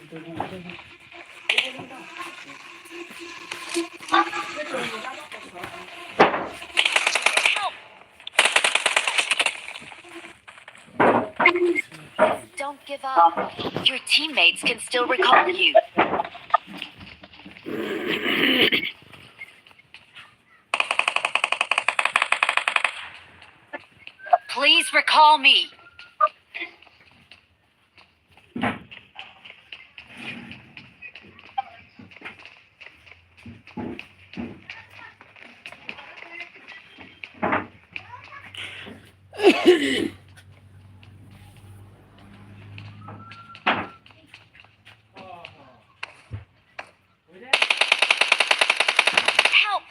Don't give up. Your teammates can still recall you. Please recall me. Help!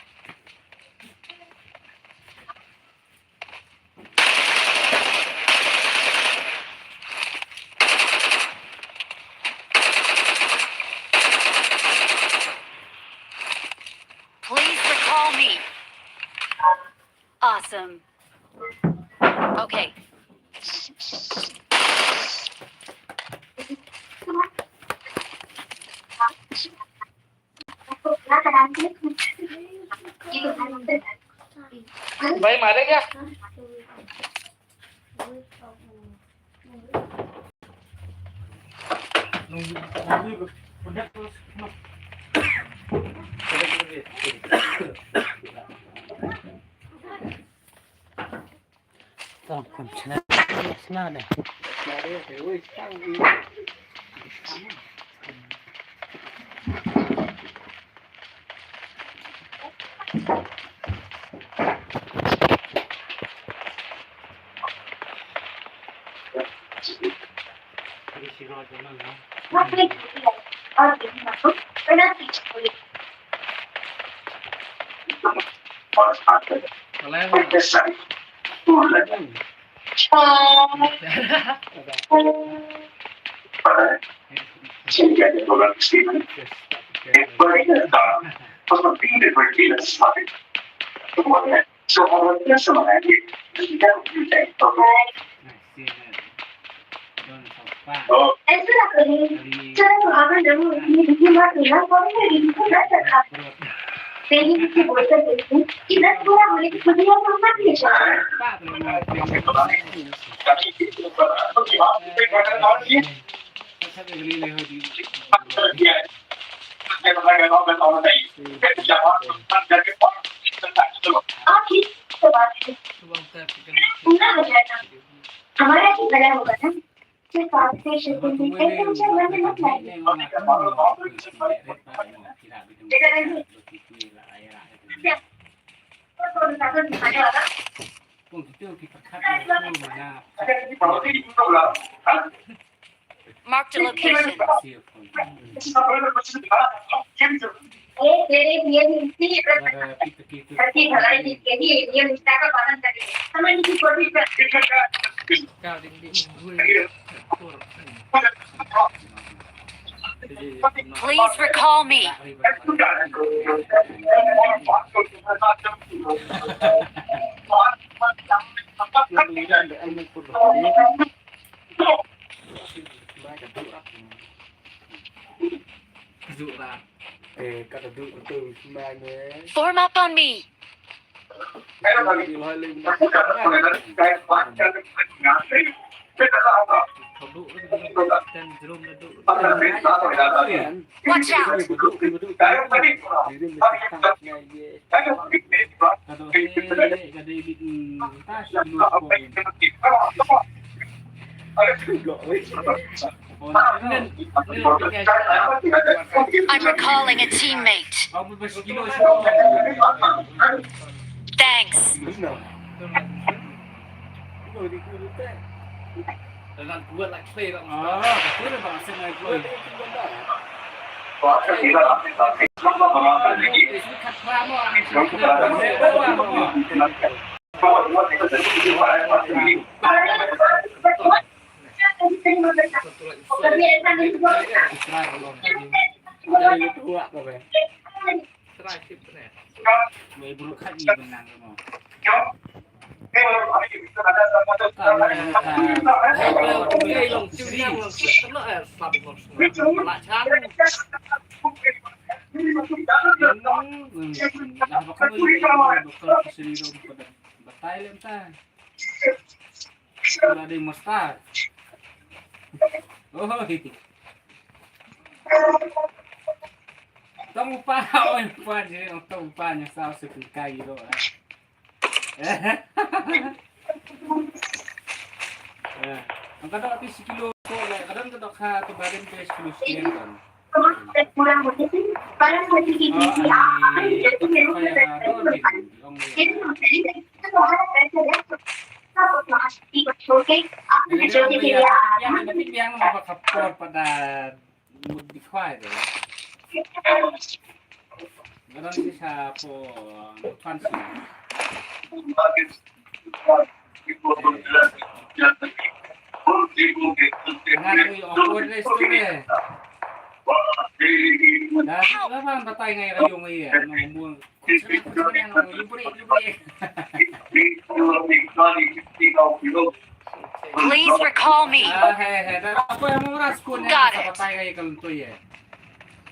Please recall me. Awesome. Okay. Vậy mà đấy nhá. Tolong kunci senada. Mark the location. Please recall me. Form up on me. Watch out. I'm recalling a teammate. Thanks. Cái Tong upa, oy, upa diri ang tong upa niya sa sa kairo. Ang kada ati si kilo ko, kadang kada ka tubarin ka kilo siyan kan. Parang magiging tapos makasipikot showcase. Ako na showcase sila. Yan, nabibigyan mo makapor pada modified. Meron siya po fancy. Ano yung awkward na story eh. Dahil naman batay ngayon kayo ngayon. Ano mo? Please recall me. Ako yung mga oras ko na Got sa it. batay ngayon kaluntoy eh.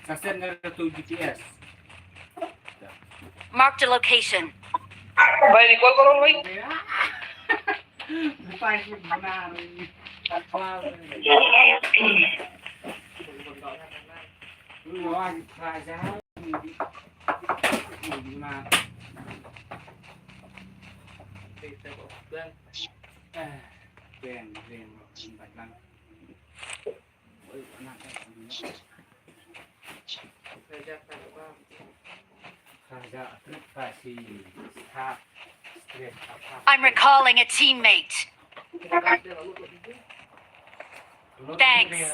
Kasi na ito GPS. Marked a location. Bay, Nicole ko lang, bay. Batay ko na rin. Luwag raja. Ben, baik lang. I'm recalling a teammate. Thanks.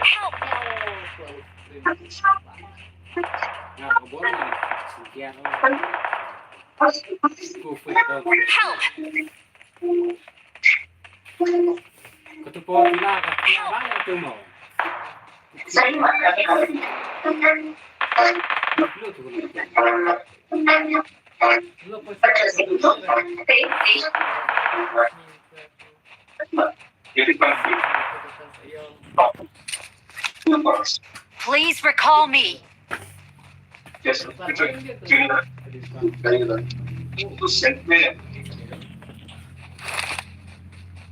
Help! Help! Ketupo bila kaya itu mau. Please recall me.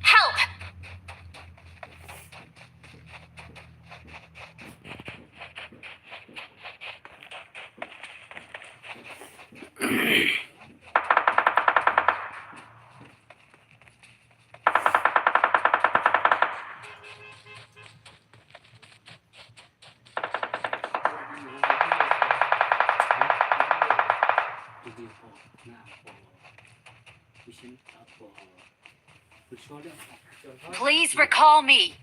Help! Please recall me.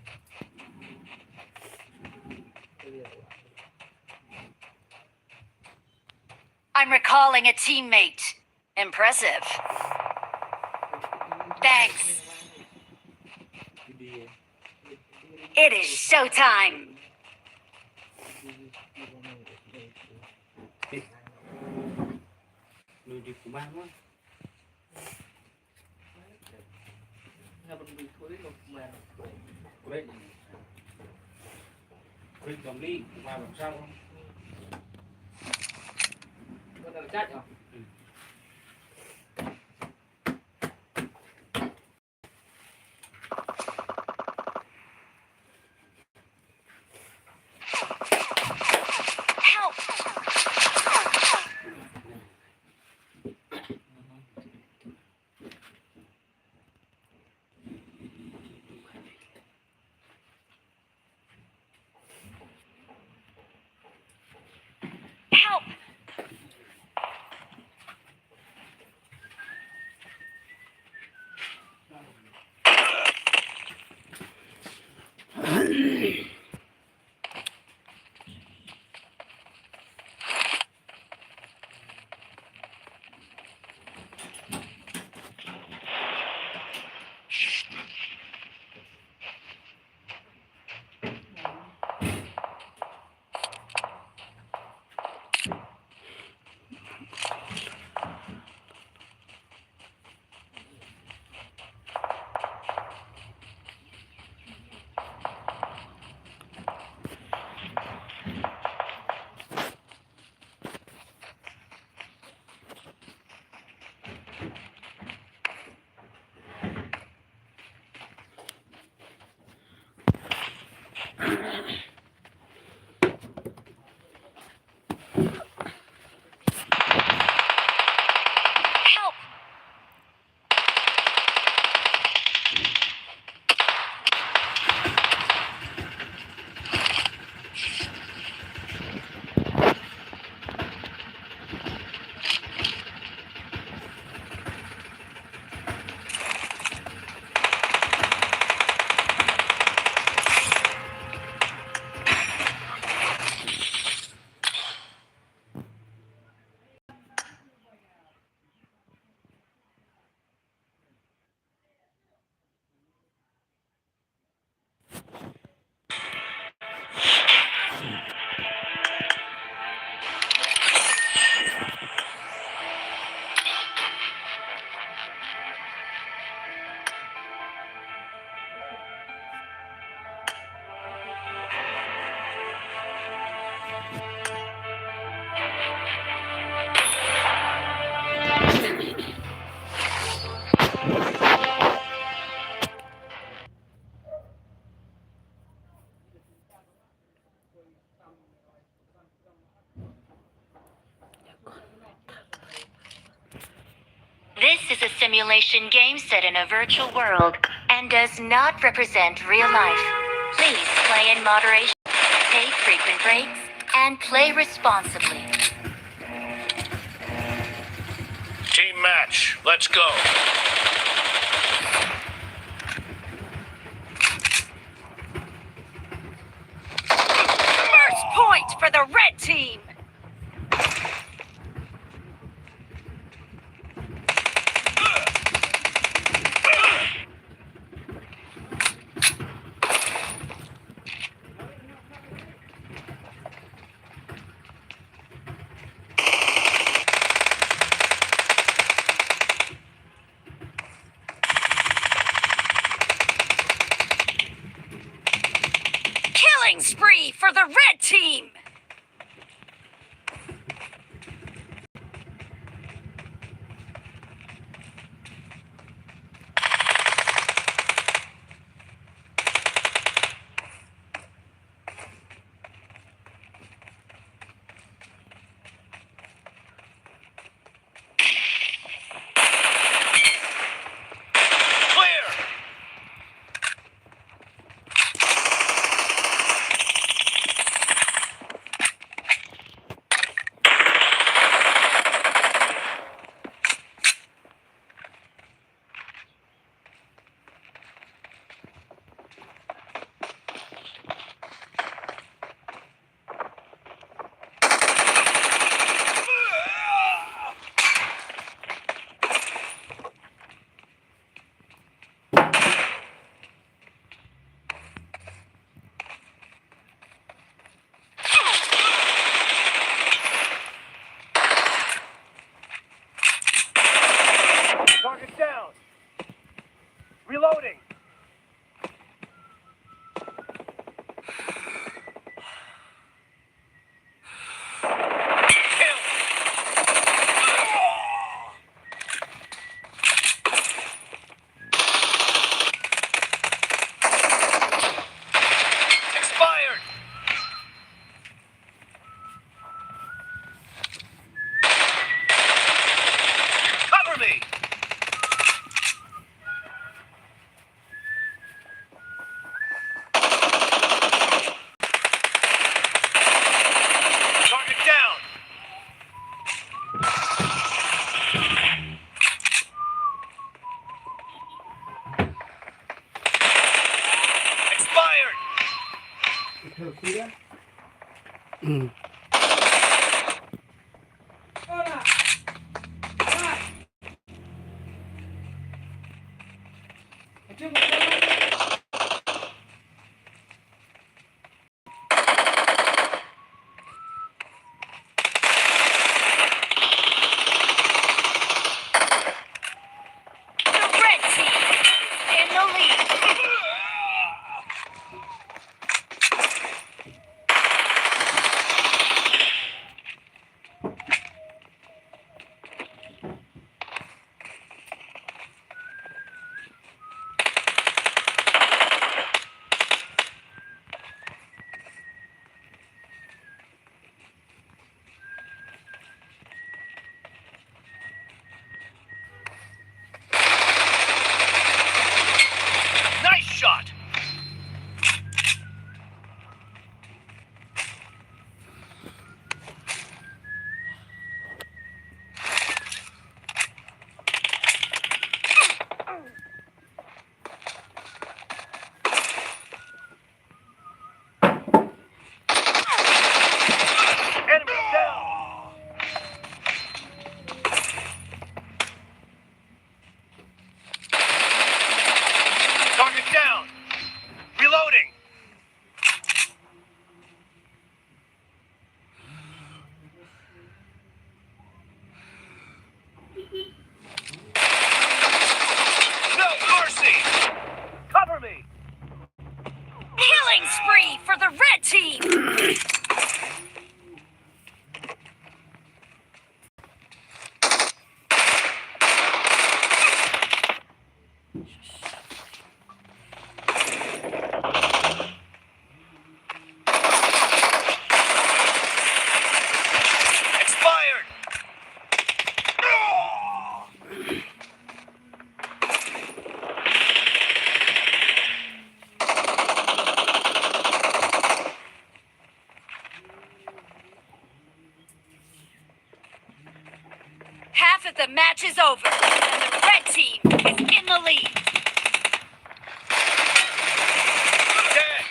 I'm recalling a teammate. Impressive. Thanks. It is showtime. Quên cầm ly mà làm sao không? Có là chết không? Help! This is a simulation game set in a virtual world and does not represent real life. Please play in moderation, take frequent breaks, and play responsibly. Team match, let's go. First point for the red team! Killing spree for the red team! Clear! Half of the match is over, and the red team is in the lead. Dead.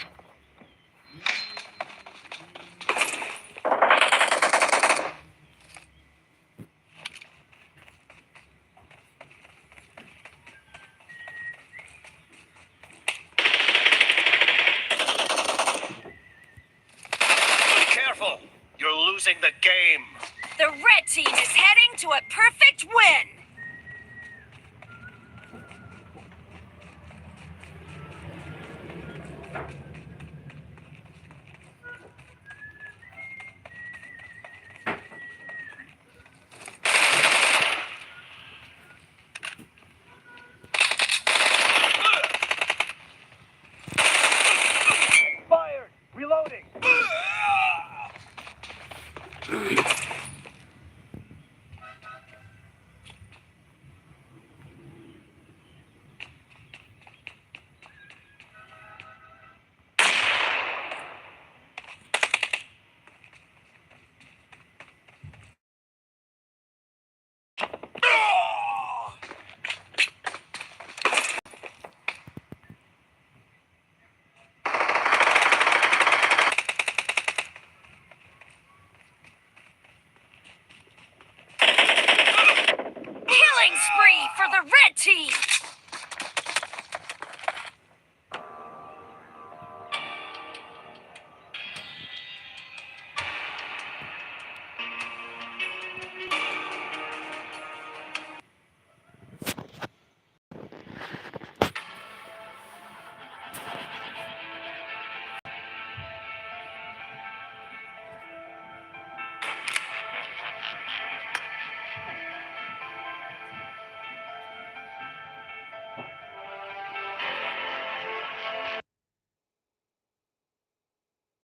Careful. You're losing the game. The red team is heading to a perfect win.